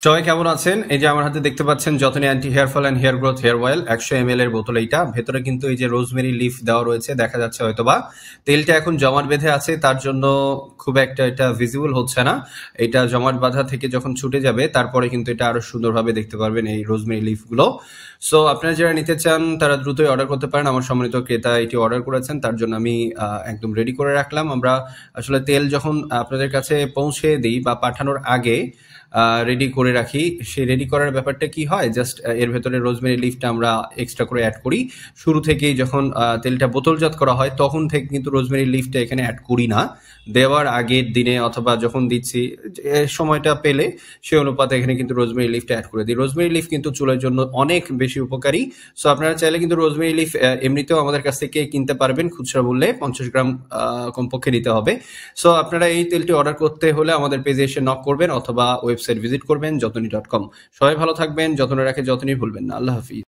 সবাই কেমন আছেন? এই যে আমার হাতে দেখতে পাচ্ছেন যতনি anti hair fall and hair growth hair oil 100 ml এর বোতল। এইটা ভেতরে কিন্তু এই যে রোজমেরি লিফ দেওয়া রয়েছে, দেখা যাচ্ছে হয়তোবা। তেলটা এখন জমাট বেঁধে আছে, তার জন্য খুব একটা এটা ভিজিবল হচ্ছে না। এটা জমাট বাঁধা থেকে যখন ছুটে যাবে তারপরে কিন্তু এটা আরো সুন্দরভাবে দেখতে পারবেন এই রোজমেরি লিফগুলো। সো আপনারা যারা নিতে চান তারা দ্রুতই অর্ডার করতে পারেন। আমার সম্মানিত ক্রেতা এটি অর্ডার করেছেন, তার জন্য আমি একদম রেডি করে রাখলাম। আমরা আসলে তেল যখন আপনাদের কাছে পৌঁছে দিই বা পাঠানোর আগে রেডি করে রাখি। সেই রেডি করার ব্যাপারটা কি হয়, জাস্ট এর ভেতরে রোজমেরি লিফটা আমরা এক্সট্রা করে অ্যাড করি। শুরু থেকেই যখন তেলটা বোতলজাত করা হয় তখন থেকে কিন্তু রোজমেরি লিফটা এখানে অ্যাড করি না। দেওয়ার আগের দিনে অথবা যখন দিচ্ছি সময়টা পেলে সে অনুপাতে এখানে কিন্তু রোজমেরি লিফটা অ্যাড করে দিই। রোজমেরি লিফ কিন্তু চুলের জন্য অনেক বেশি উপকারী। সো আপনারা চাইলে কিন্তু রোজমেরি লিফ এমনিতেও আমাদের কাছ থেকে কিনতে পারবেন খুচরা মূল্যে। 50 গ্রাম কমপক্ষে নিতে হবে। সো আপনারা এই তেলটি অর্ডার করতে হলে আমাদের পেজে এসে নক করবেন অথবা ওয়েবসাইট ভিজিট করবেন যতনি.com। সবাই ভালো থাকবেন, যত্ন রাখে যতনই ভুলবেন না। আল্লাহ হাফিজ।